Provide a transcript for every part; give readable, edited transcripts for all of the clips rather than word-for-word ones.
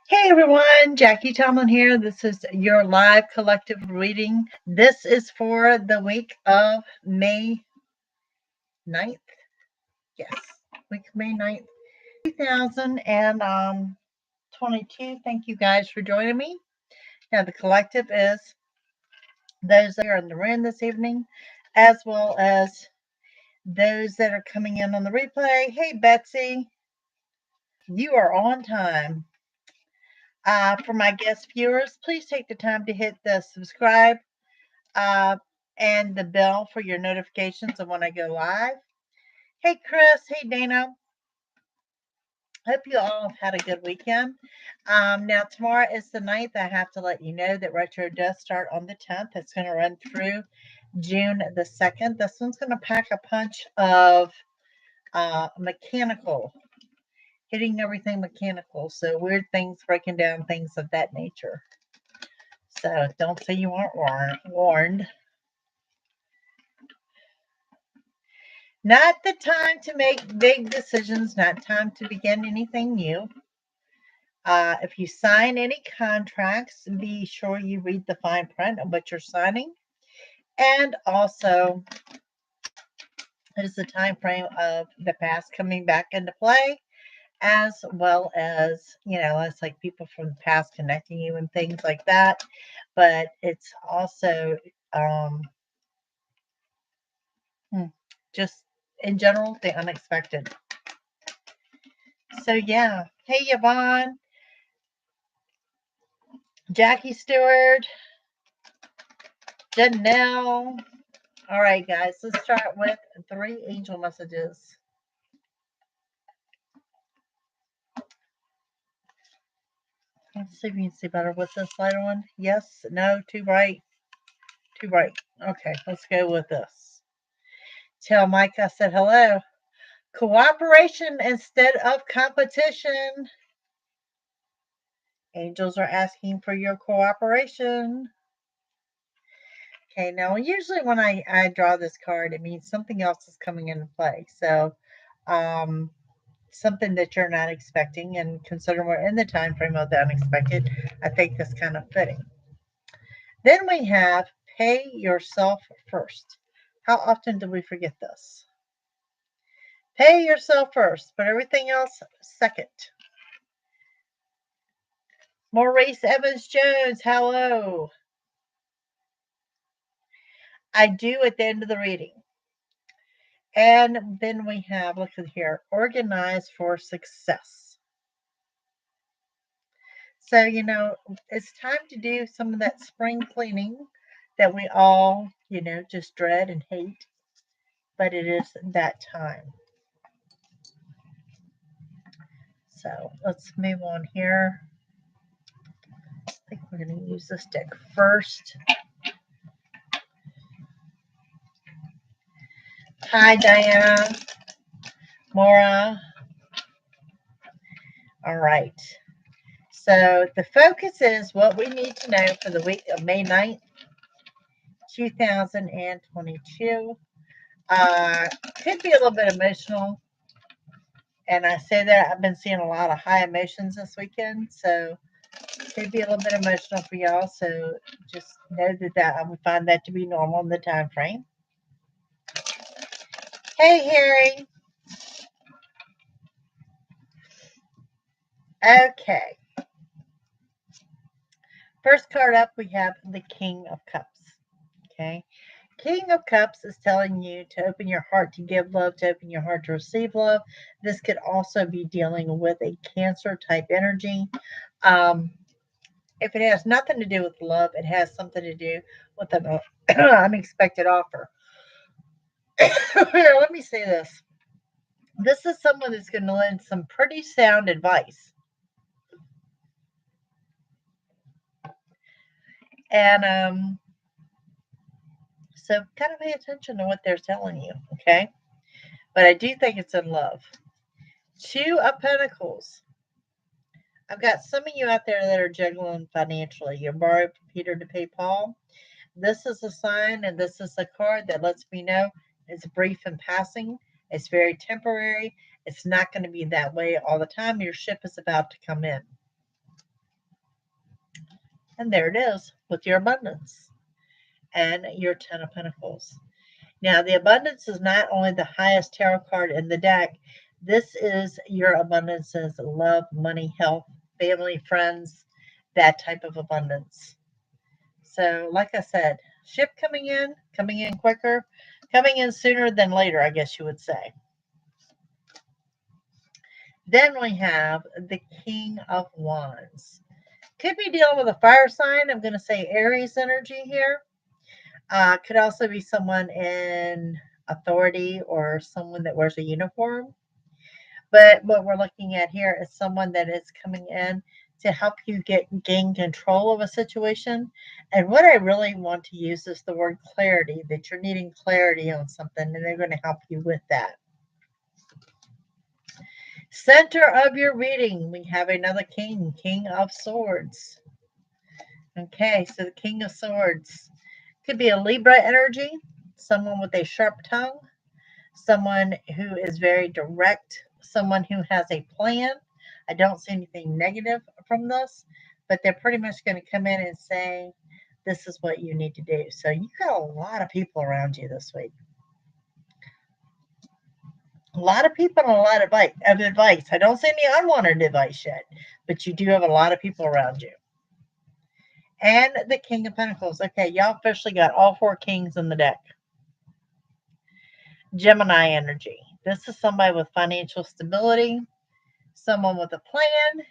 Hey everyone, Jackie Tomlin here. This is your live collective reading. This is for the week of May 9th. Yes, week of May 9th, 2022. Thank you guys for joining me. Now, the collective is those that are in the room this evening, as well as those that are coming in on the replay. Hey, Betsy, you are on time. For my guest viewers, please take the time to hit the subscribe uh, and the bell for your notifications of when I go live. Hey, Chris. Hey, Dana. Hope you all have had a good weekend. Now, tomorrow is the 9th. I have to let you know that retro does start on the 10th. It's going to run through June the 2nd. This one's going to pack a punch of mechanical, hitting everything mechanical. So, weird things, breaking down things of that nature. So, don't say you weren't warned. Not the time to make big decisions, not time to begin anything new. If you sign any contracts, be sure you read the fine print of what you're signing. And also, it is the time frame of the past coming back into play, as well as, it's like people from the past connecting you and things like that. But it's also just in general, the unexpected. So, yeah. Hey, Yvonne. Jackie Stewart, Janelle. All right, guys, let's start with 3 angel messages. Let's see if you can see better with this lighter one. Yes, no, too bright, too bright. Okay, let's go with this. Tell Mike I said hello. Cooperation instead of competition. Angels are asking for your cooperation. Okay, now usually when I draw this card, it means something else is coming into play. So, something that you're not expecting, and considering we're in the time frame of the unexpected, I think that's kind of fitting. Then we have pay yourself first. How often do we forget this? Pay yourself first, but everything else second. Maurice Evans Jones, hello. I do at the end of the reading. And then we have, look at here, organize for success. So, it's time to do some of that spring cleaning that we all, just dread and hate. But it is that time. So let's move on here. I think we're going to use this deck first. Hi, Diana. Maura. All right. So the focus is what we need to know for the week of May 9th, 2022. Could be a little bit emotional. And I say that I've been seeing a lot of high emotions this weekend. So it could be a little bit emotional for y'all. So just know that I would find that to be normal in the time frame. Hey, Harry. Okay. First card up, we have the King of Cups. Okay. King of Cups is telling you to open your heart to give love, to open your heart to receive love. This could also be dealing with a Cancer type energy. If it has nothing to do with love, it has something to do with an unexpected offer. Here, let me say this. This is someone that's going to lend some pretty sound advice. And so kind of pay attention to what they're telling you, okay? But I do think it's in love. 2 of Pentacles. I've got some of you out there that are juggling financially. You're borrowing from Peter to pay Paul. This is a sign, and this is a card that lets me know it's brief and passing. It's very temporary. It's not going to be that way all the time. Your ship is about to come in. And there it is with your abundance and your 10 of Pentacles. Now, the abundance is not only the highest tarot card in the deck, this is your abundances: love, money, health, family, friends, that type of abundance. So, like I said, ship coming in quicker, coming in sooner than later, I guess you would say. Then we have the King of Wands. Could be dealing with a fire sign. I'm going to say Aries energy here. Could also be someone in authority or someone that wears a uniform. But what we're looking at here is someone that is coming in to help you gain control of a situation. And what I really want to use is the word clarity, that you're needing clarity on something, and they're going to help you with that. Center of your reading, we have another king, King of Swords. Okay, so the King of Swords could be a Libra energy, someone with a sharp tongue, someone who is very direct, someone who has a plan. I don't see anything negative from this, but they're pretty much going to come in and say, this is what you need to do. So you got a lot of people around you this week. A lot of people and a lot of advice. I don't see any unwanted advice yet, but you do have a lot of people around you. And the King of Pentacles. Okay, y'all officially got all 4 kings in the deck. Gemini energy. This is somebody with financial stability, someone with a plan.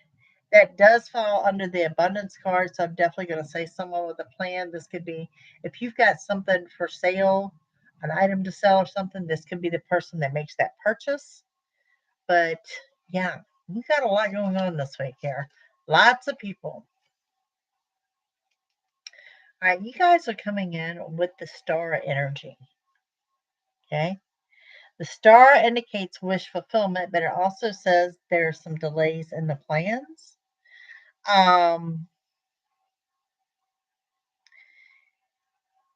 That does fall under the abundance card, so I'm definitely going to say someone with a plan. This could be, if you've got something for sale, an item to sell or something, this could be the person that makes that purchase. But yeah, you got a lot going on this week here. Lots of people. All right, you guys are coming in with the star energy. Okay. The star indicates wish fulfillment, but it also says there are some delays in the plans.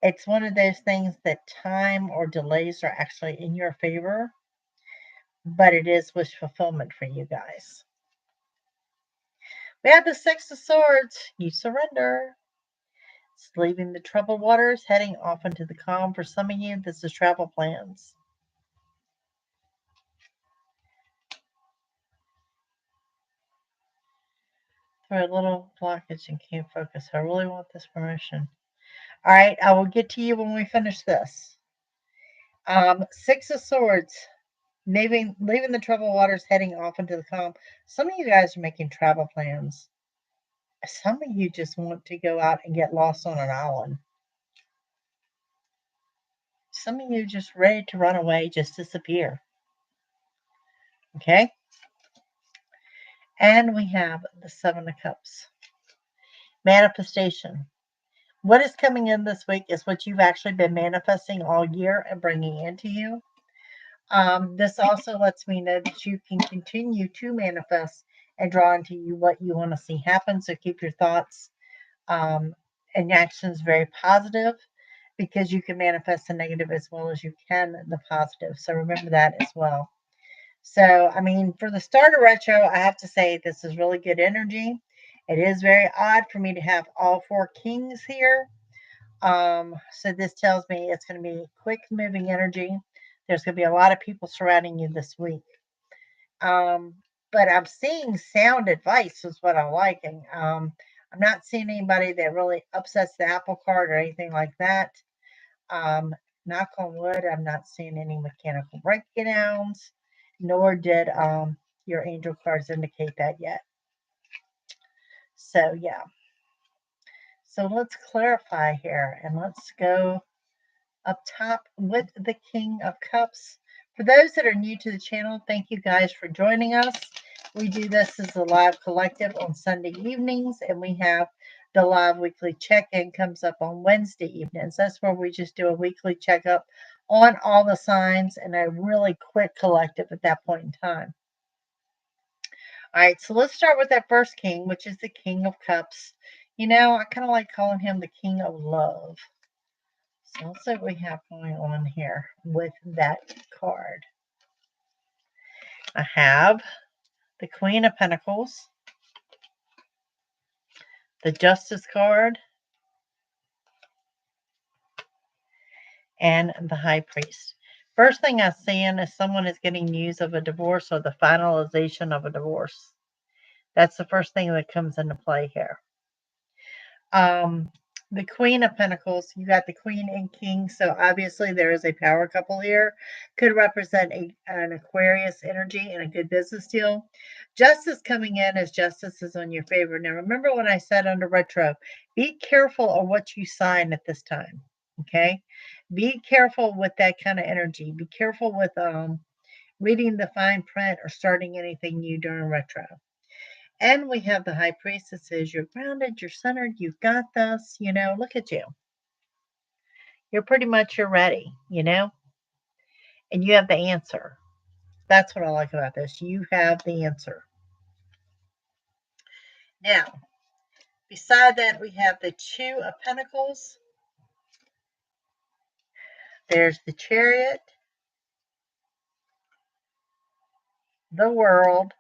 It's one of those things that time or delays are actually in your favor, but it is wish fulfillment for you guys. We have the Six of Swords. You surrender. It's leaving the troubled waters, heading off into the calm. For some of you, this is travel plans. Through a little blockage and can't focus. I really want this promotion. All right, I will get to you when we finish this. Six of Swords, leaving the troubled waters, heading off into the calm. Some of you guys are making travel plans. Some of you just want to go out and get lost on an island. Some of you just ready to run away, just disappear. Okay? And we have the Seven of Cups. Manifestation. What is coming in this week is what you've actually been manifesting all year and bringing into you. This also lets me know that you can continue to manifest and draw into you what you want to see happen. So keep your thoughts and actions very positive, because you can manifest the negative as well as you can the positive. So remember that as well. So, I mean, for the start of retro, I have to say this is really good energy. It is very odd for me to have all 4 kings here. So this tells me it's going to be quick moving energy. There's going to be a lot of people surrounding you this week. But I'm seeing sound advice is what I'm liking. I'm not seeing anybody that really upsets the apple cart or anything like that. Knock on wood, I'm not seeing any mechanical breakdowns, nor did your angel cards indicate that yet. So, yeah. So let's clarify here, and let's go up top with the King of Cups. For those that are new to the channel, thank you guys for joining us. We do this as a live collective on Sunday evenings, and we have the live weekly check-in comes up on Wednesday evenings. That's where we just do a weekly checkup on all the signs and a really quick collective at that point in time. All right, so let's start with that first king, which is the King of Cups. You know, I kind of like calling him the King of Love. So let's see what we have going on here with that card. I have the Queen of Pentacles, the Justice card, and the High Priest. First thing I'm seeing is someone is getting news of a divorce or the finalization of a divorce. That's the first thing that comes into play here. Um, the Queen of Pentacles, you got the Queen and King, so obviously there is a power couple here. Could represent an Aquarius energy and a good business deal. Justice coming in as justice is on your favor. Now, remember when I said under retro, be careful of what you sign at this time, okay? Be careful with that kind of energy. Be careful with reading the fine print or starting anything new during retro. And we have the High Priestesses. You're grounded, you're centered, you've got this, look at you. You're ready, and you have the answer. That's what I like about this. You have the answer. Now, beside that, we have the Two of Pentacles. There's the Chariot, the World,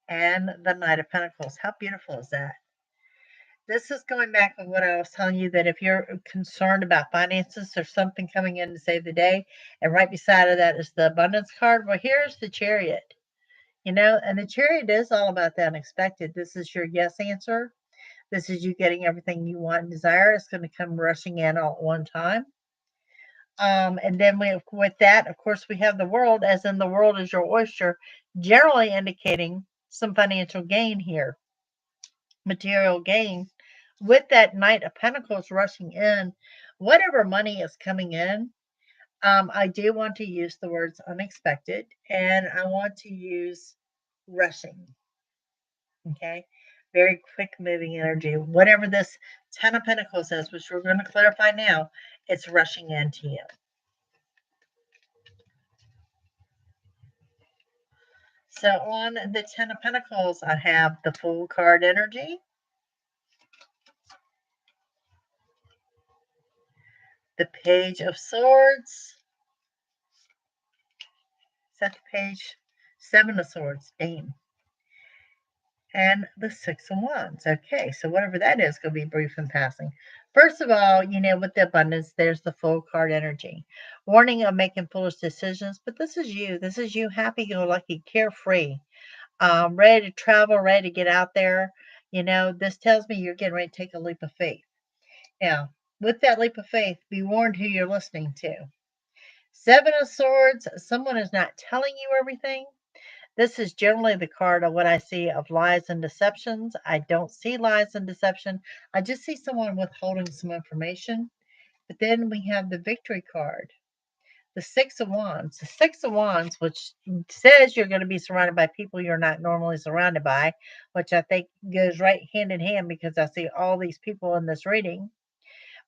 and the Knight of Pentacles. How beautiful is that? This is going back to what I was telling you, that if you're concerned about finances, there's something coming in to save the day. And right beside of that is the Abundance card. Well, here's the Chariot, and the Chariot is all about the unexpected. This is your yes answer. This is you getting everything you want and desire. It's going to come rushing in all at one time. And then with that, of course, we have the World, as in the world is your oyster, generally indicating some financial gain here, material gain. With that Knight of Pentacles rushing in, whatever money is coming in, I do want to use the words unexpected, and I want to use rushing. Okay, very quick moving energy. Whatever this Ten of Pentacles is, which we're going to clarify now, it's rushing into you. So on the Ten of Pentacles, I have the Fool card energy, the Page of Swords. Is that the page? Seven of Swords, Dame. And the Six of Wands. Okay, so whatever that is going to be brief and passing. First of all, with the abundance, there's the Fool card energy. Warning of making foolish decisions, but this is you. This is you happy-go-lucky, carefree, ready to travel, ready to get out there. This tells me you're getting ready to take a leap of faith. Now, with that leap of faith, be warned who you're listening to. Seven of Swords, someone is not telling you everything. This is generally the card of what I see of lies and deceptions. I don't see lies and deception. I just see someone withholding some information. But then we have the Victory card, the Six of Wands. The Six of Wands, which says you're going to be surrounded by people you're not normally surrounded by, which I think goes right hand in hand because I see all these people in this reading.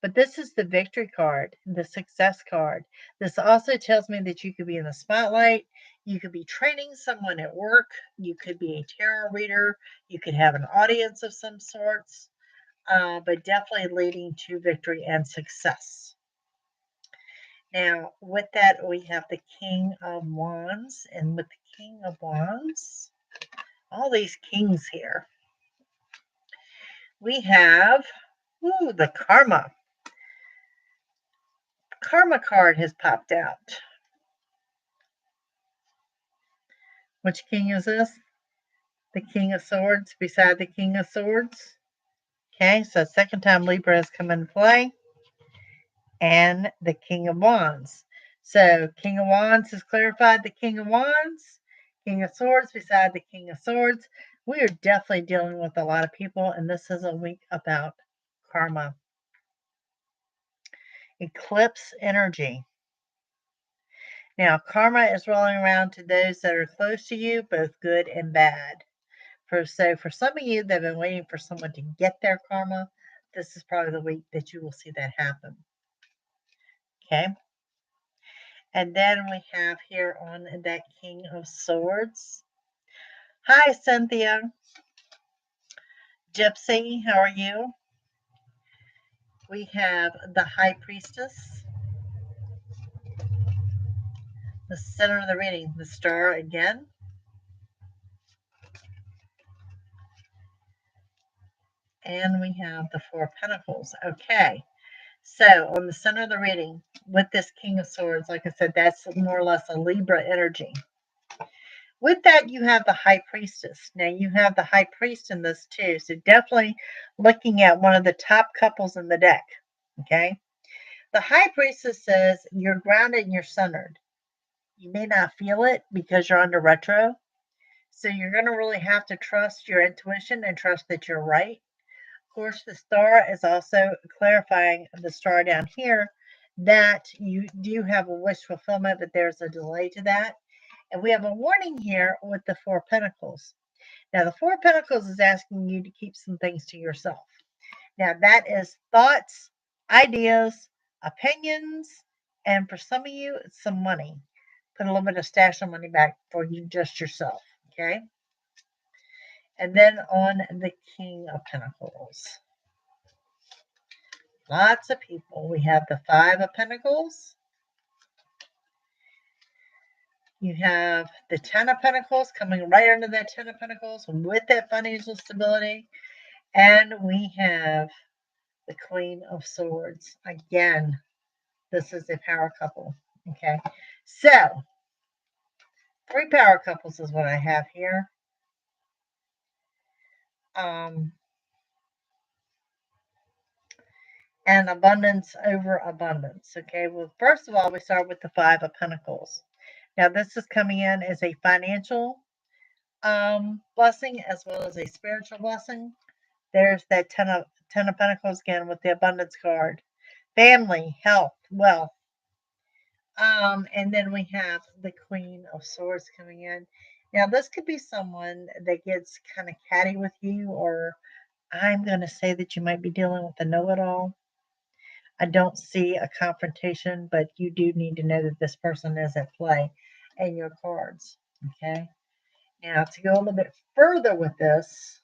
But this is the Victory card, the Success card. This also tells me that you could be in the spotlight. You could be training someone at work. You could be a tarot reader. You could have an audience of some sorts, but definitely leading to victory and success. Now, with that, we have the King of Wands. And with the King of Wands, all these kings here, we have the Karma. Karma card has popped out. Which king is this? The King of Swords beside the King of Swords. Okay, so second time Libra has come into play. And the King of Wands. So King of Wands has clarified the King of Wands. King of Swords beside the King of Swords. We are definitely dealing with a lot of people, and this is a week about karma. Eclipse energy. Now, karma is rolling around to those that are close to you, both good and bad. So for some of you that have been waiting for someone to get their karma, this is probably the week that you will see that happen. Okay. And then we have here on that King of Swords. Hi, Cynthia. Gypsy, how are you? We have the High Priestess. The center of the reading, the Star again. And we have the Four of Pentacles. Okay. So on the center of the reading, with this King of Swords, like I said, that's more or less a Libra energy. With that, you have the High Priestess. Now, you have the High Priest in this too. So definitely looking at one of the top couples in the deck. Okay. The High Priestess says you're grounded and you're centered. You may not feel it because you're under retro. So you're going to really have to trust your intuition and trust that you're right. Of course, the star is also clarifying the star down here that you do have a wish fulfillment, but there's a delay to that. And we have a warning here with the Four of Pentacles. Now, the Four of Pentacles is asking you to keep some things to yourself. Now, that is thoughts, ideas, opinions, and for some of you, it's some money. Put a little bit of stash of money back for you, just yourself. Okay. And then on the King of Pentacles. Lots of people. We have the Five of Pentacles. You have the Ten of Pentacles coming right under that Ten of Pentacles with that financial stability. And we have the Queen of Swords. Again, this is a power couple. Okay. So, 3 power couples is what I have here. And abundance over abundance. Okay. Well, first of all, we start with the Five of Pentacles. Now, this is coming in as a financial blessing as well as a spiritual blessing. There's that Ten of Pentacles again with the abundance card. Family, health, wealth. And then we have the Queen of Swords coming in. Now, this could be someone that gets kind of catty with you, or I'm going to say that you might be dealing with a know-it-all. I don't see a confrontation, but you do need to know that this person is at play in your cards. Okay. Now, to go a little bit further with this,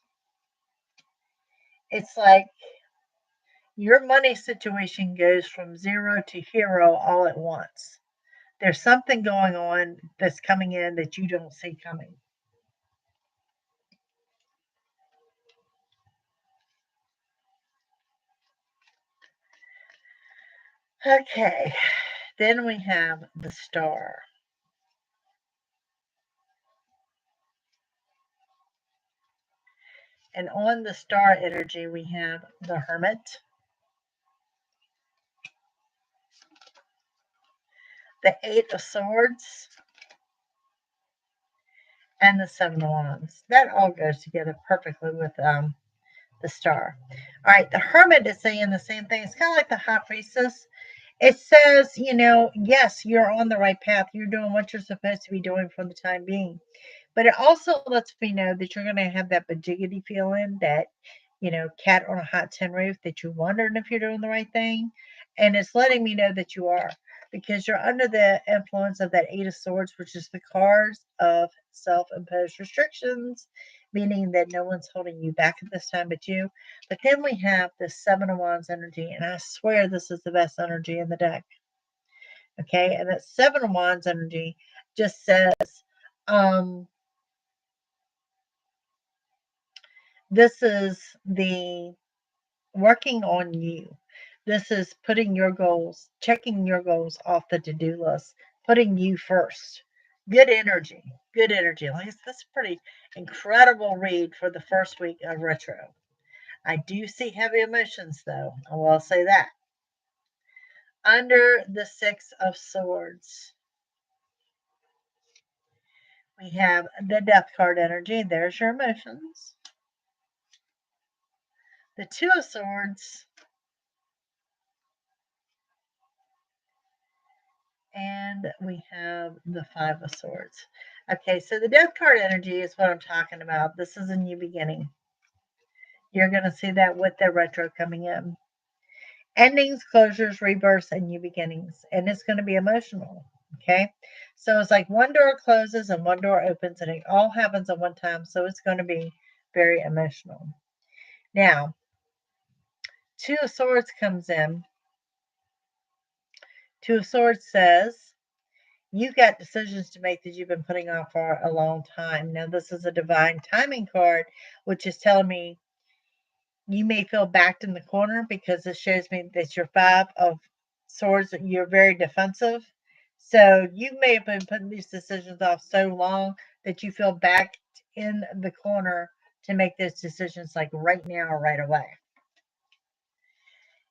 it's like your money situation goes from 0 to hero all at once. There's something going on that's coming in that you don't see coming. Okay, then we have the Star. And on the Star energy, we have the Hermit, the Eight of Swords, and the Seven of Wands. That all goes together perfectly with the Star. All right, the Hermit is saying the same thing. It's kind of like the High Priestess. It says, yes, you're on the right path. You're doing what you're supposed to be doing for the time being. But it also lets me know that you're going to have that bajiggity feeling, that, cat on a hot tin roof, that you're wondering if you're doing the right thing. And it's letting me know that you are, because you're under the influence of that Eight of Swords, which is the cards of self-imposed restrictions, meaning that no one's holding you back at this time but you. But then we have the Seven of Wands energy, and I swear this is the best energy in the deck. Okay, and that Seven of Wands energy just says, this is the working on you. This is putting your goals, checking your goals off the to-do list, putting you first. Good energy. Good energy. Like, this is a pretty incredible read for the first week of retro. I do see heavy emotions, though. I will say that. Under the Six of Swords, we have the Death card energy. There's your emotions. The Two of Swords, and we have the Five of Swords. Okay, so the Death card energy is what I'm talking about. This is a new beginning. You're going to see that with the retro coming in. Endings, closures, rebirths, and new beginnings. And it's going to be emotional. Okay, so it's like one door closes and one door opens, and it all happens at one time. So it's going to be very emotional. Now, Two of Swords comes in. Two of Swords says, you've got decisions to make that you've been putting off for a long time. Now, this is a divine timing card, which is telling me You may feel backed in the corner because this shows me that you're 5 of Swords. You're very defensive. So you may have been putting these decisions off so long that you feel backed in the corner to make those decisions like right now or right away.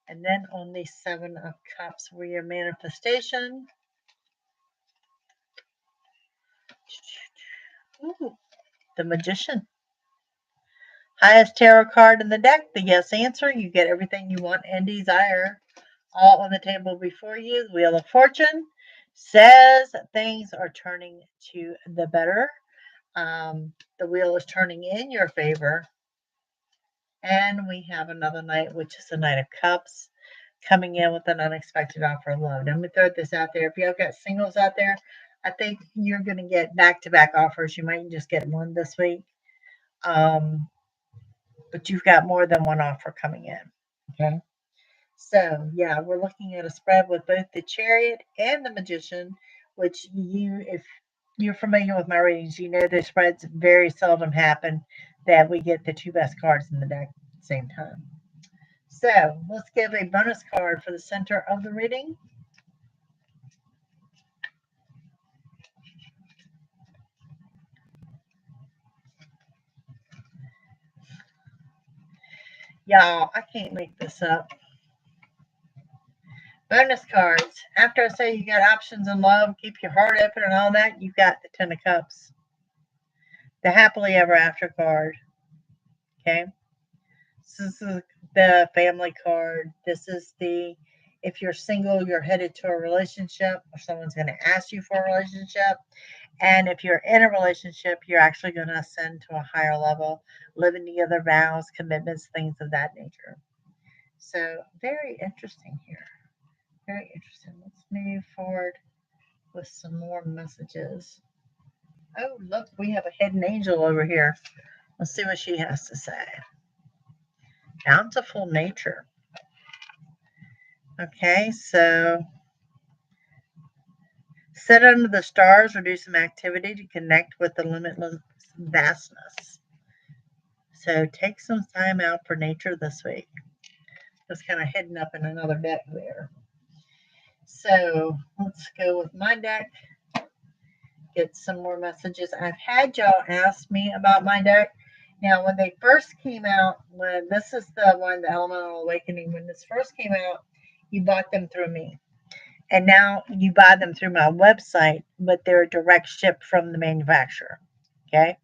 And then on the 7 of Cups, where your manifestation. Ooh, the Magician. Highest tarot card in the deck, the yes answer. You get everything you want and desire all on the table before you. The Wheel of Fortune says things are turning to the better. The wheel is turning in your favor. And we have another knight, which is the Knight of Cups, coming in with an unexpected offer of love. Now, let me throw this out there. If you've got singles out there, I think you're going to get back-to-back offers. You might just get one this week. But you've got more than one offer coming in. Okay. So, yeah, we're looking at a spread with both the Chariot and the Magician, which if you're familiar with my readings, you know the spreads very seldom happen that we get the 2 best cards in the deck at the same time. So, let's give a bonus card for the center of the reading. Y'all, I can't make this up. Bonus cards. After I say you got options in love, keep your heart open and all that, you've got the 10 of Cups. The happily ever after card. Okay. This is the family card. This is if you're single, you're headed to a relationship, or someone's going to ask you for a relationship. And if you're in a relationship, you're actually going to ascend to a higher level, living together, vows, commitments, things of that nature. So, very interesting here. Very interesting. Let's move forward with some more messages. Oh, look, we have a hidden angel over here. Let's see what she has to say. Bountiful nature. Okay, so sit under the stars or do some activity to connect with the limitless vastness. So take some time out for nature this week. It's kind of hidden up in another deck there. So let's go with my deck. Get some more messages. I've had y'all ask me about my deck. Now, when they first came out, when this is the one, the Elemental Awakening, when this first came out, you bought them through me. And now you buy them through my website, but they're direct ship from the manufacturer. Okay.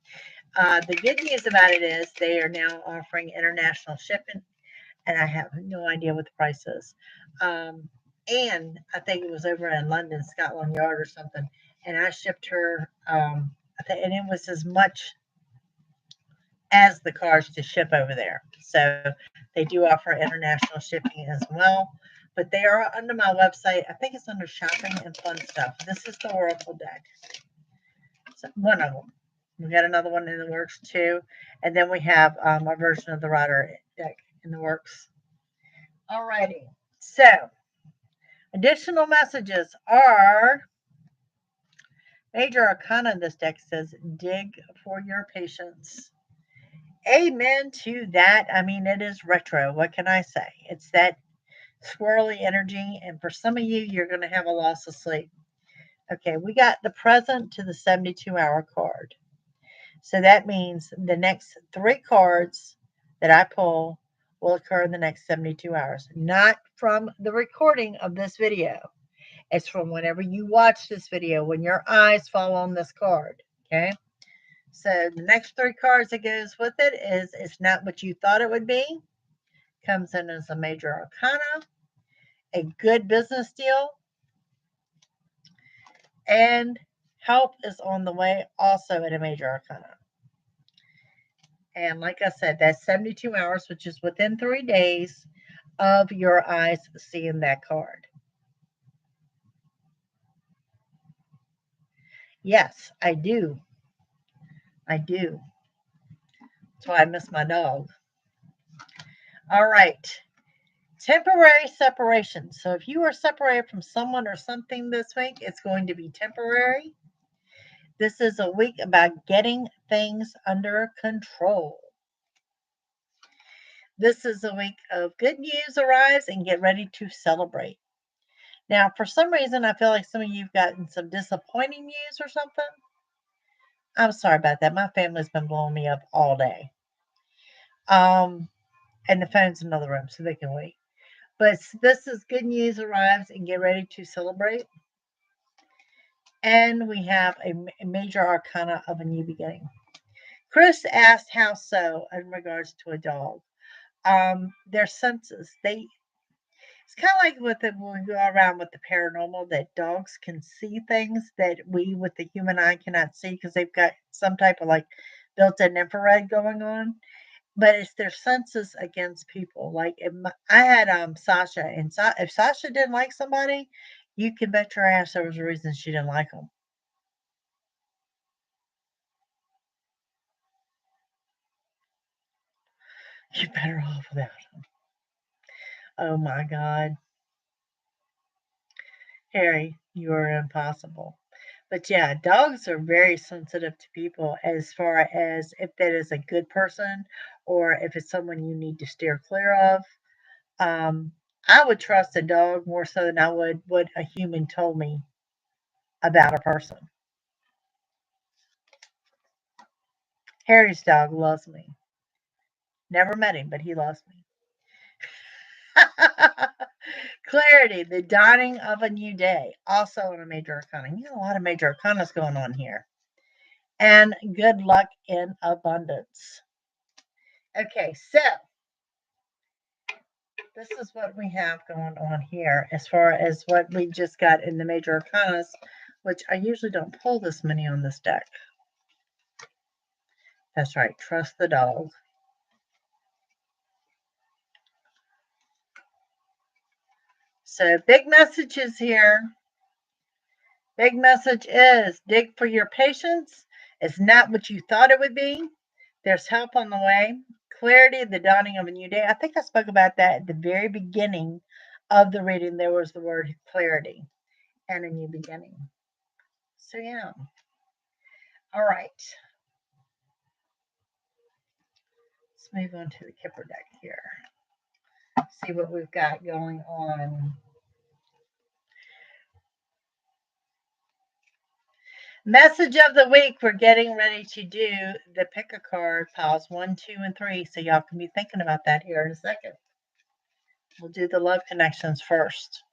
The good news about it is they are now offering international shipping, and I have no idea what the price is. And I think it was over in London, Scotland Yard or something, and I shipped her, and it was as much as the cards to ship over there. So they do offer international shipping as well. But they are under my website. I think it's under shopping and fun stuff. This is the Oracle deck. So one of them. We got another one in the works too. And then we have a version of the Rider deck in the works. Alrighty. So additional messages are Major Arcana in this deck says, dig for your patience. Amen to that. I mean, it is retro. What can I say? It's that swirly energy, and for some of you, you're going to have a loss of sleep. Okay, we got the present to the 72-hour card. So that means the next 3 cards that I pull will occur in the next 72 hours. Not from the recording of this video. It's from whenever you watch this video, when your eyes fall on this card. Okay? So the next 3 cards that goes with it is It's Not What You Thought It Would Be. Comes in as a Major Arcana. A Good Business Deal. And Help is on the way, also at a Major Arcana. And like I said, that's 72 hours, which is within 3 days of your eyes seeing that card. Yes, I do. I do. That's why I miss my dog. All right. Temporary separation. So if you are separated from someone or something this week, it's going to be temporary. This is a week about getting things under control. This is a week of good news arrives and get ready to celebrate. Now, for some reason, I feel like some of you've gotten some disappointing news or something. I'm sorry about that. My family's been blowing me up all day. Um, and the phone's in another room, so they can wait. But this is good news arrives and get ready to celebrate. And we have a major arcana of a new beginning. Chris asked how so in regards to a dog. Their senses, it's kind of like when we go around with the paranormal, that dogs can see things that we with the human eye cannot see because they've got some type of like built-in infrared going on. But it's their senses against people. Like I had Sasha, and if Sasha didn't like somebody, you can bet your ass there was a reason she didn't like them. You're better off without them. Oh my God, Harry, you are impossible. But yeah, dogs are very sensitive to people as far as if that is a good person or if it's someone you need to steer clear of. Um, I would trust a dog more so than I would what a human told me about a person. Harry's dog loves me. Never met him, but he loves me. Clarity, the dawning of a new day. Also in a major arcana. You got a lot of major arcanas going on here. And good luck in abundance. Okay, so this is what we have going on here as far as what we just got in the major arcanas, which I usually don't pull this many on this deck. That's right, trust the dog. So big messages here. Big message is dig for your patience. It's not what you thought it would be. There's help on the way. Clarity, the dawning of a new day. I think I spoke about that at the very beginning of the reading. There was the word clarity and a new beginning. So, yeah. All right. Let's move on to the Kipper deck here. See what we've got going on. Message of the week. We're getting ready to do the pick a card piles 1, 2, and 3. So y'all can be thinking about that here in a second. We'll do the love connections first.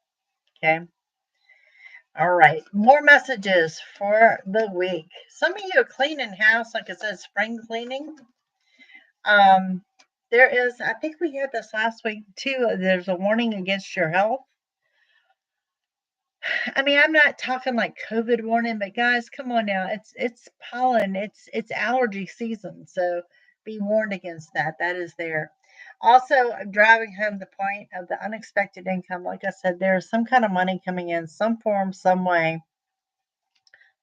Okay. All right. More messages for the week. Some of you are cleaning house, like it says spring cleaning. There is, I think we had this last week too. There's a warning against your health. I mean, I'm not talking like COVID warning, but guys, come on now. It's pollen, it's allergy season. So be warned against that. That is there. Also, driving home the point of the unexpected income. Like I said, there's some kind of money coming in, some form, some way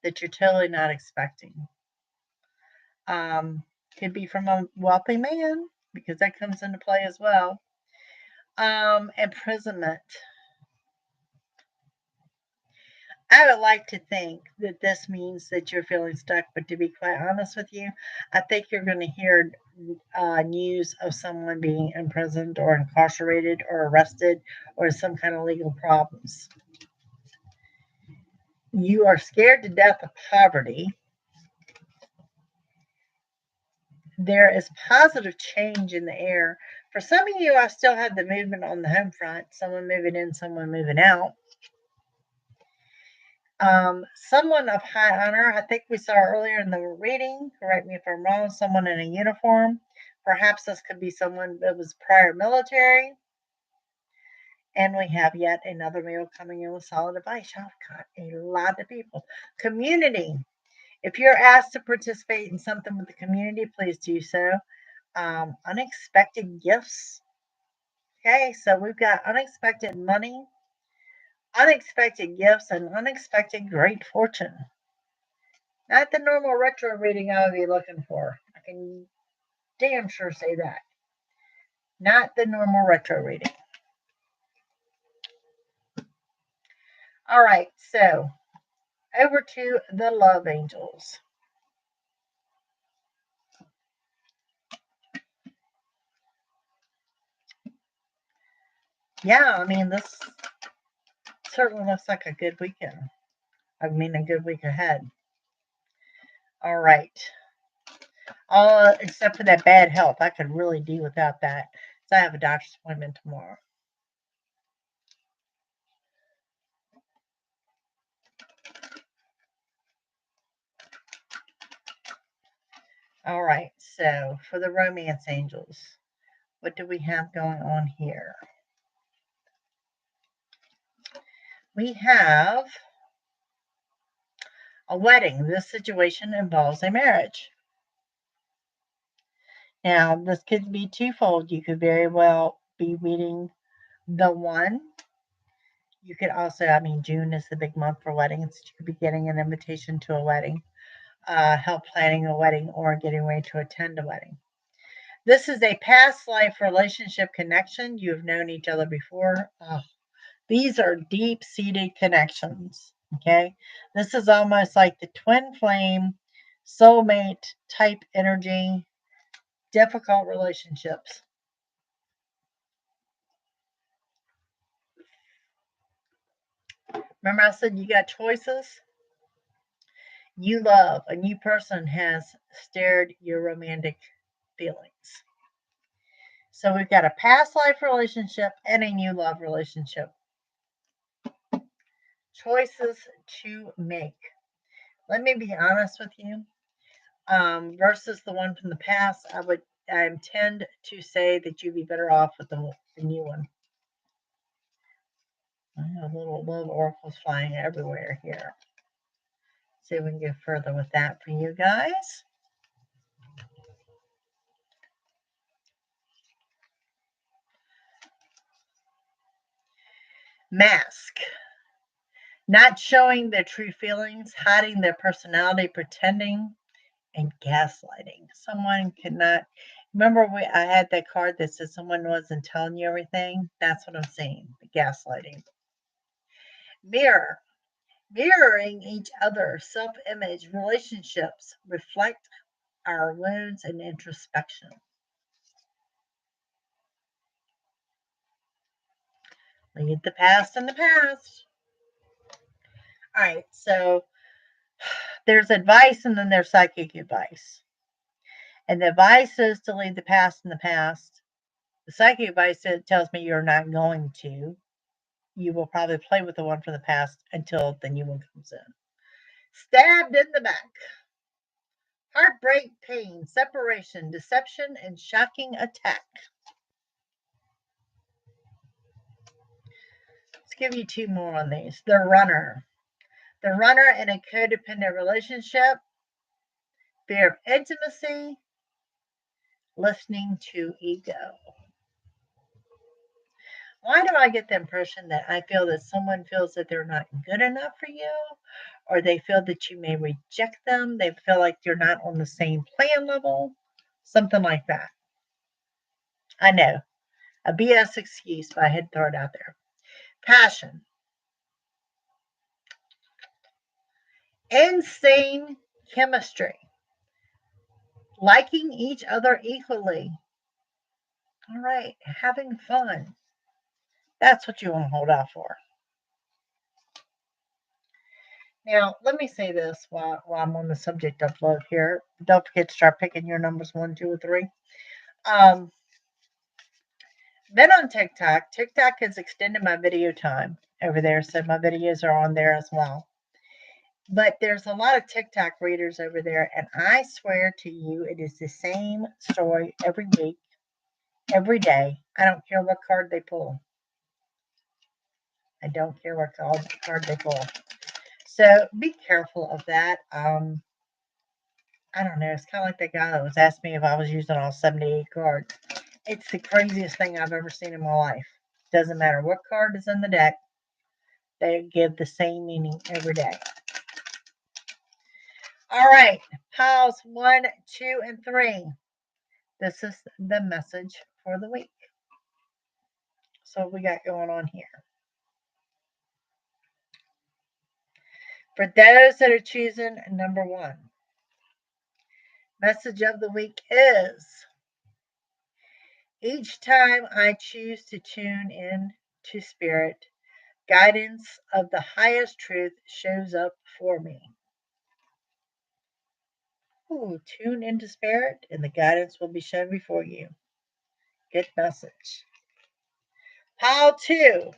that you're totally not expecting. Could be from a wealthy man because that comes into play as well. Imprisonment. I would like to think that this means that you're feeling stuck, but to be quite honest with you, I think you're going to hear news of someone being imprisoned or incarcerated or arrested or some kind of legal problems. You are scared to death of poverty. There is positive change in the air. For some of you, I still have the movement on the home front, someone moving in, someone moving out. Someone of high honor, I think we saw earlier in the reading, correct me if I'm wrong, someone in a uniform. Perhaps this could be someone that was prior military. And we have yet another male coming in with solid advice. I've got a lot of people. Community. If you're asked to participate in something with the community, please do so. Unexpected gifts. Okay, so we've got unexpected money, unexpected gifts, and unexpected great fortune. Not the normal retro reading I would be looking for. I can damn sure say that. Not the normal retro reading. All right, so over to the love angels. Yeah, I mean, this certainly looks like a good weekend. I mean, a good week ahead. All right. Except for that bad health. I could really do without that. So I have a doctor's appointment tomorrow. All right. So for the romance angels, what do we have going on here? We have a wedding. This situation involves a marriage. Now, this could be twofold. You could very well be meeting the one. You could also, I mean, June is the big month for weddings. You could be getting an invitation to a wedding, help planning a wedding, or getting ready to attend a wedding. This is a past life relationship connection. You have known each other before. These are deep seated connections. Okay. This is almost like the twin flame, soulmate type energy, difficult relationships. Remember, I said you got choices? You love, a new person has stirred your romantic feelings. So we've got a past life relationship and a new love relationship. Choices to make. Let me be honest with you. Versus the one from the past, I tend to say that you'd be better off with the new one. I have little oracles flying everywhere here. See if we can go further with that for you guys. Mask. Not showing their true feelings, hiding their personality, pretending, and gaslighting. Someone cannot. Remember, I had that card that said someone wasn't telling you everything? That's what I'm saying, the gaslighting. Mirror. Mirroring each other, self image, relationships reflect our wounds and introspection. Leave the past in the past. All right, so there's advice and then there's psychic advice. And the advice is to leave the past in the past. The psychic advice tells me you're not going to. You will probably play with the one from the past until the new one comes in. Stabbed in the back. Heartbreak, pain, separation, deception, and shocking attack. Let's give you two more on these. The runner. The runner in a codependent relationship. Fear of intimacy. Listening to ego. Why do I get the impression that I feel that someone feels that they're not good enough for you, or they feel that you may reject them? They feel like you're not on the same plan level, something like that. I know, a BS excuse, but I had to throw it out there. Passion. Insane chemistry. Liking each other equally. All right, having fun. That's what you want to hold out for. Now, let me say this while I'm on the subject of love here. Don't forget to start picking your numbers 1, 2, or 3. Been on TikTok. TikTok has extended my video time over there, so my videos are on there as well. But there's a lot of TikTok readers over there, and I swear to you, it is the same story every week, every day. I don't care what card they pull. I don't care what card they pull. So be careful of that. I don't know. It's kind of like that guy that was asking me if I was using all 78 cards. It's the craziest thing I've ever seen in my life. Doesn't matter what card is in the deck, they give the same meaning every day. All right, piles 1, 2, and 3. This is the message for the week. So what we got going on here? For those that are choosing number 1, message of the week is: each time I choose to tune in to spirit. Guidance of the highest truth shows up for me. Ooh, tune into spirit and the guidance will be shown before you. Good message. Pile 2.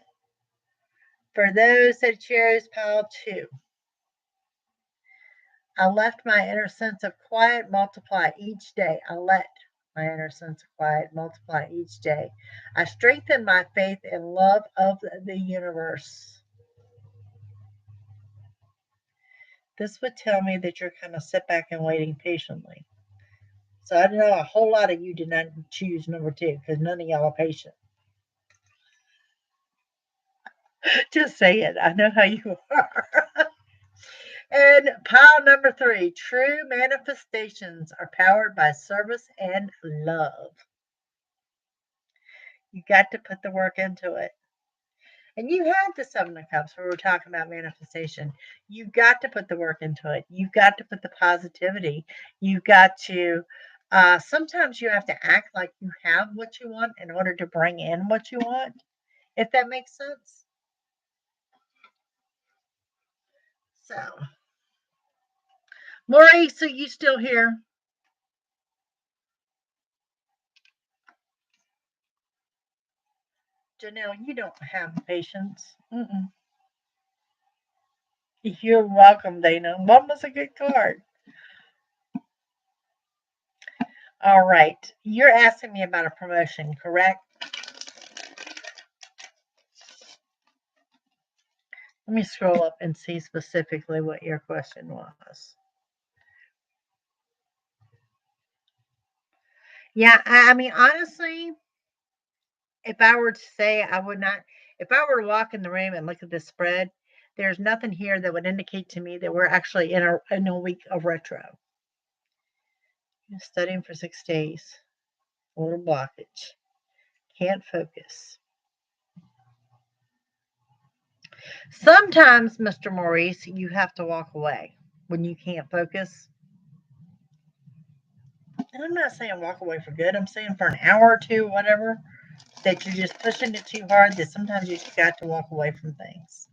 For those that chose pile 2. I left my inner sense of quiet multiply each day. I let my inner sense of quiet multiply each day. I strengthen my faith and love of the universe. This would tell me that you're kind of sit back and waiting patiently. So I know a whole lot of you did not choose number 2 because none of y'all are patient. Just say it. I know how you are. And pile number 3, true manifestations are powered by service and love. You got to put the work into it. And you had the 7 of Cups where we were talking about manifestation. You've got to put the work into it. You've got to put the positivity. You've got to, sometimes you have to act like you have what you want in order to bring in what you want, if that makes sense. So, Maurice, are you still here? Janelle, you don't have patience. Mm-mm. You're welcome, Dana. One was a good card. All right. You're asking me about a promotion, correct? Let me scroll up and see specifically what your question was. Yeah, I mean, honestly, if I were to say I would not, if I were to walk in the room and look at this spread, there's nothing here that would indicate to me that we're actually in a week of retro. Studying for 6 days. A little blockage. Can't focus. Sometimes, Mr. Maurice, you have to walk away when you can't focus. And I'm not saying walk away for good. I'm saying for an hour or two, whatever, that you're just pushing it too hard, that sometimes you just got to walk away from things.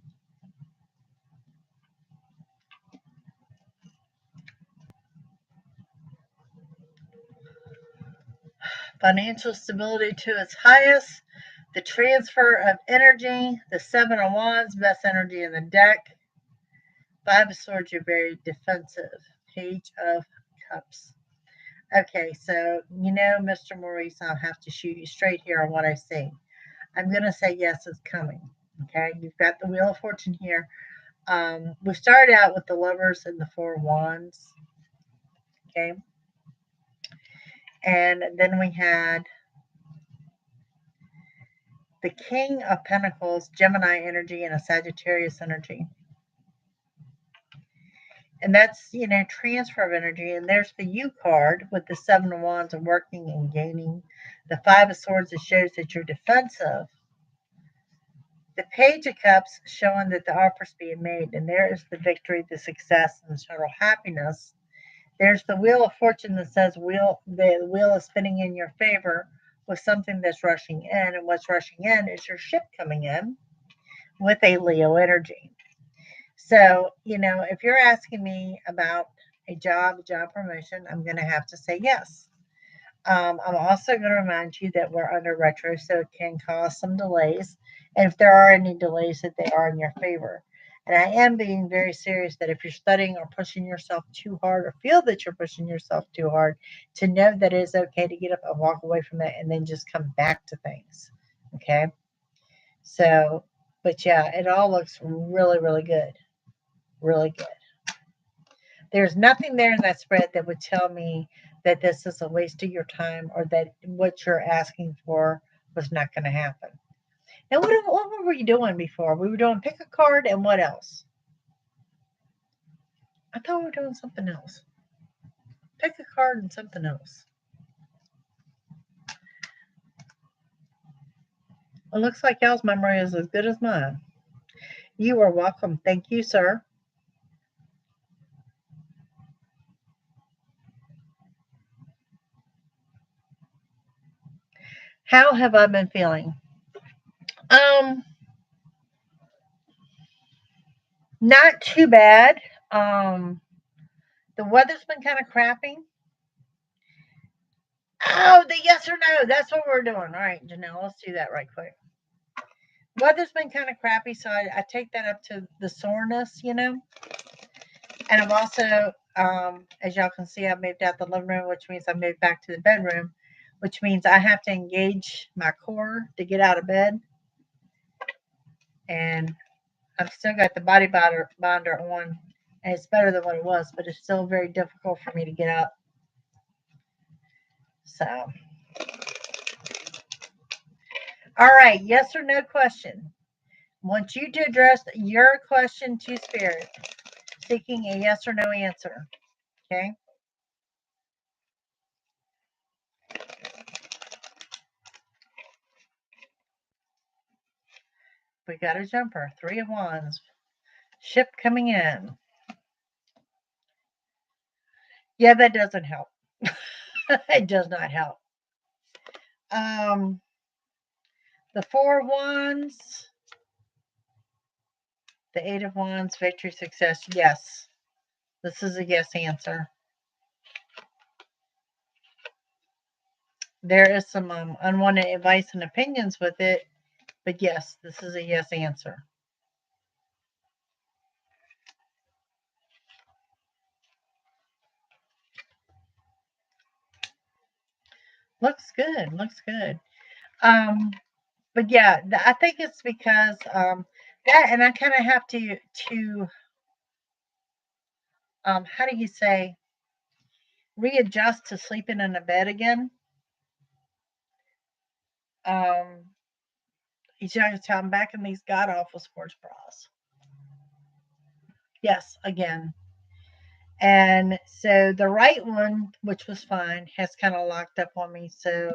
Financial stability to its highest. The transfer of energy. The 7 of Wands, best energy in the deck. 5 of Swords, you're very defensive. Page of Cups. Okay, so you know, Mr. Maurice, I'll have to shoot you straight here on what I see. I'm going to say yes, it's coming. Okay, you've got the Wheel of Fortune here. We started out with the Lovers and the 4 of Wands. Okay, and then we had the King of Pentacles, Gemini energy, and a Sagittarius energy. And that's, you know, transfer of energy. And there's the U card with the 7 of Wands and working and gaining. The 5 of Swords that shows that you're defensive. The Page of Cups showing that the offer's being made. And there is the victory, the success, and the total happiness. There's the Wheel of Fortune that says the wheel is spinning in your favor with something that's rushing in. And what's rushing in is your ship coming in with a Leo energy. So, you know, if you're asking me about a job promotion, I'm going to have to say yes. I'm also going to remind you that we're under retro, so it can cause some delays. And if there are any delays, that they are in your favor. And I am being very serious that if you're studying or pushing yourself too hard or feel that you're pushing yourself too hard, to know that it is okay to get up and walk away from it and then just come back to things. Okay? So, but yeah, it all looks really, really good. Really good. There's nothing there in that spread that would tell me that this is a waste of your time or that what you're asking for was not going to happen. Now, what were you doing before? We were doing pick a card and what else? I thought we were doing something else. Pick a card and something else. It looks like y'all's memory is as good as mine. You are welcome. Thank you, sir. How have I been feeling? Um, Not too bad. The weather's been kind of crappy. Oh, the yes or no. That's what we're doing. All right, Janelle, let's do that right quick. Weather's been kind of crappy, so I take that up to the soreness, And I've also, as y'all can see, I moved out the living room, which means I moved back to the bedroom, which means I have to engage my core to get out of bed. And I've still got the binder on, and it's better than what it was, but it's still very difficult for me to get up. So, all right, yes or no question. I want you to address your question to Spirit, seeking a yes or no answer. Okay? We got a jumper. 3 of Wands. Ship coming in. Yeah, that doesn't help. It does not help. The 4 of Wands. The 8 of Wands. Victory, success. Yes. This is a yes answer. There is some unwanted advice and opinions with it, but yes, this is a yes answer. Looks good. Looks good. But yeah, I think it's because that, and I kind of have to how do you say, readjust to sleeping in a bed again. You can tell I'm back in these god awful sports bras. Yes, again. And so the right one, which was fine, has kind of locked up on me. So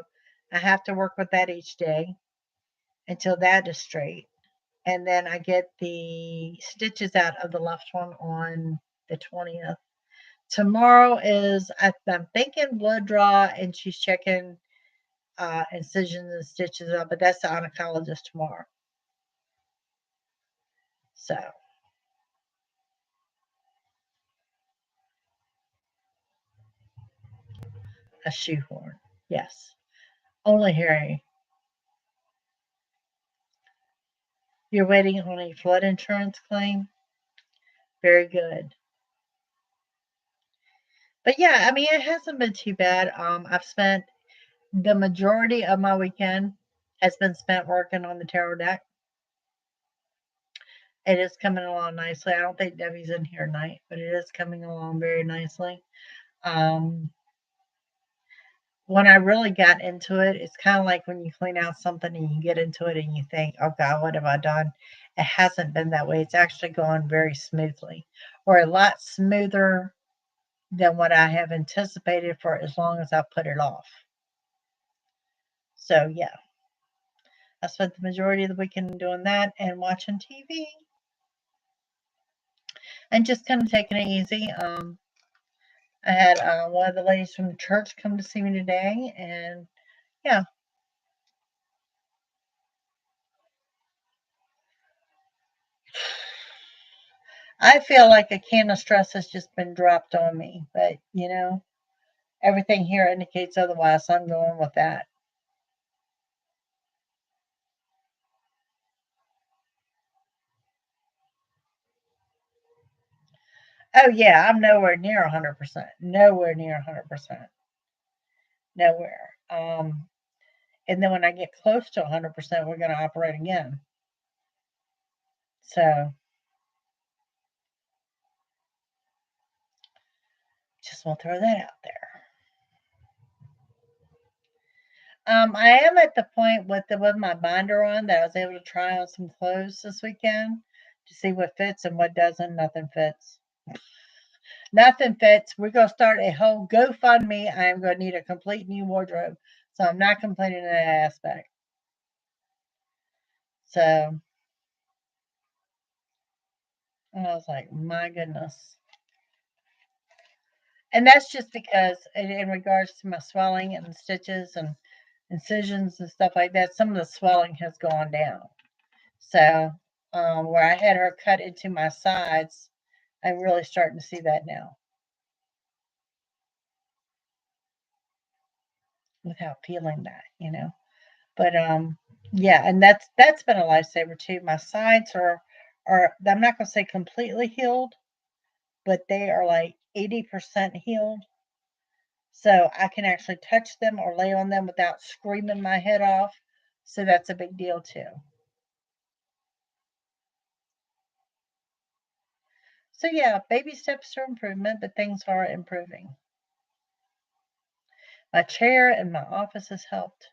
I have to work with that each day until that is straight. And then I get the stitches out of the left one on the 20th. Tomorrow is, I'm thinking blood draw, and she's checking incisions and stitches up, but that's the oncologist tomorrow. So, a shoehorn. Yes. Only Harry. You're waiting on a flood insurance claim? Very good. But yeah, I mean, it hasn't been too bad. I've spent the majority of my weekend has been spent working on the tarot deck. It is coming along nicely. I don't think Debbie's in here tonight, but it is coming along very nicely. When I really got into it, it's kind of like when you clean out something and you get into it and you think, oh God, what have I done? It hasn't been that way. It's actually gone very smoothly, or a lot smoother than what I have anticipated for as long as I put it off. So, yeah, I spent the majority of the weekend doing that and watching TV and just kind of taking it easy. I had one of the ladies from the church come to see me today, and yeah. I feel like a can of stress has just been dropped on me, but everything here indicates otherwise, so I'm going with that. Oh, yeah, I'm nowhere near 100%. Nowhere near 100%. Nowhere. And then when I get close to 100%, we're going to operate again. So, just want to throw that out there. I am at the point with my binder on that I was able to try on some clothes this weekend to see what fits and what doesn't. Nothing fits. Nothing fits. We're going to start a whole GoFundMe. I am going to need a complete new wardrobe. So I'm not complaining in that aspect. So I was like, my goodness. And that's just because, in regards to my swelling and stitches and incisions and stuff like that, some of the swelling has gone down. So, where I had her cut into my sides, I'm really starting to see that now without feeling that. But yeah, and that's been a lifesaver too. My sides are I'm not gonna say completely healed, but they are like 80% healed. So I can actually touch them or lay on them without screaming my head off. So that's a big deal too. So yeah, baby steps to improvement, but things are improving. My chair in my office has helped.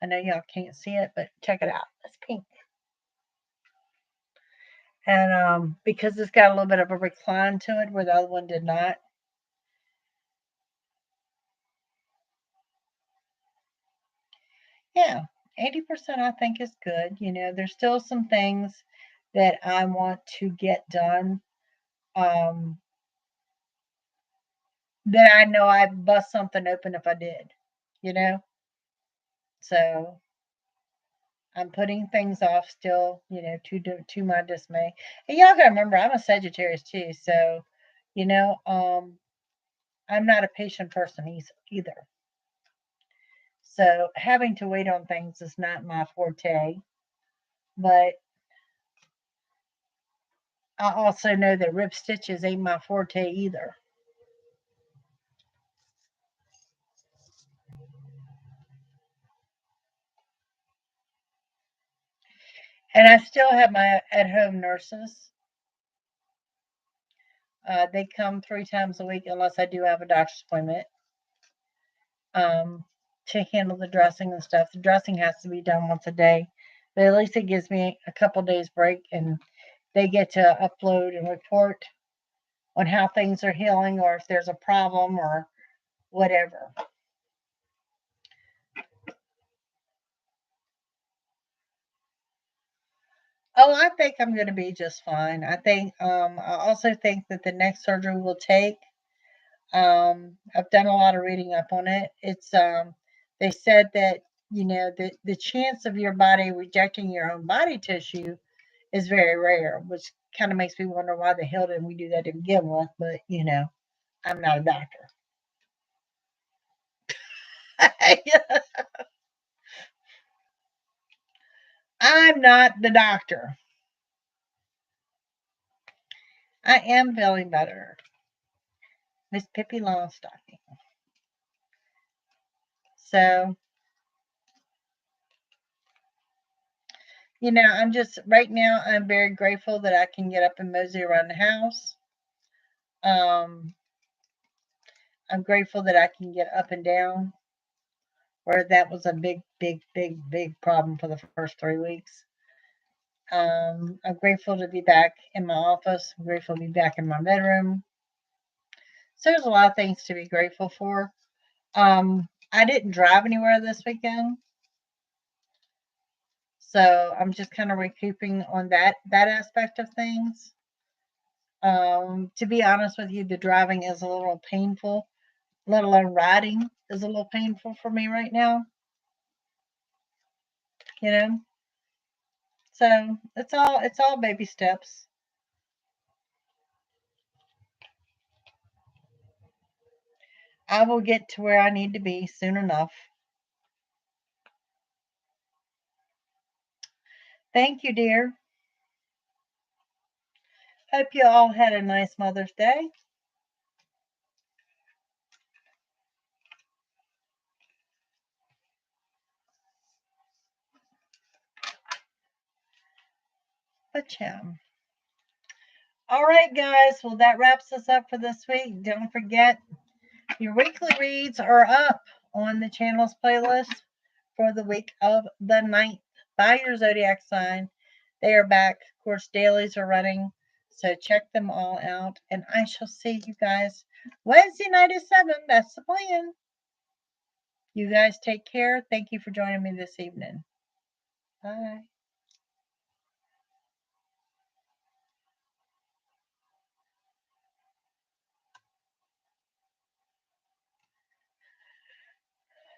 I know y'all can't see it, but check it out. It's pink. And because it's got a little bit of a recline to it where the other one did not. Yeah, 80% I think is good. There's still some things that I want to get done, um, that I know I'd bust something open if I did, you know? So I'm putting things off still, to my dismay. And y'all gotta remember, I'm a Sagittarius too, so you know, um, I'm not a patient person either. So having to wait on things is not my forte. But I also know that rip stitches ain't my forte either. And I still have my at home nurses. They come 3 times a week unless I do have a doctor's appointment, um, to handle the dressing and stuff. The dressing has to be done once a day, but at least it gives me a couple days break, and they get to upload and report on how things are healing or if there's a problem or whatever. Oh, I think I'm going to be just fine. I also think that the next surgery will take. I've done a lot of reading up on it. They said that the chance of your body rejecting your own body tissue is very rare, which kind of makes me wonder why the hell didn't we do that to begin with? But I'm not a doctor. I'm not the doctor. I am feeling better, Miss Pippi Longstocking. So I'm just right now. I'm very grateful that I can get up and mosey around the house. Um, I'm grateful that I can get up and down, where that was a big, big, big, big problem for the first 3 weeks. I'm grateful to be back in my office. I'm grateful to be back in my bedroom. So there's a lot of things to be grateful for. I didn't drive anywhere this weekend, so I'm just kind of recouping on that aspect of things. To be honest with you, the driving is a little painful, let alone riding is a little painful for me right now. You know, so it's all baby steps. I will get to where I need to be soon enough. Thank you, dear. Hope you all had a nice Mother's Day. But yeah. All right, guys. Well, that wraps us up for this week. Don't forget, your weekly reads are up on the channel's playlist for the week of the 9th by your zodiac sign. They are back. Of course, dailies are running. So check them all out. And I shall see you guys Wednesday night at 7. That's the plan. You guys take care. Thank you for joining me this evening. Bye.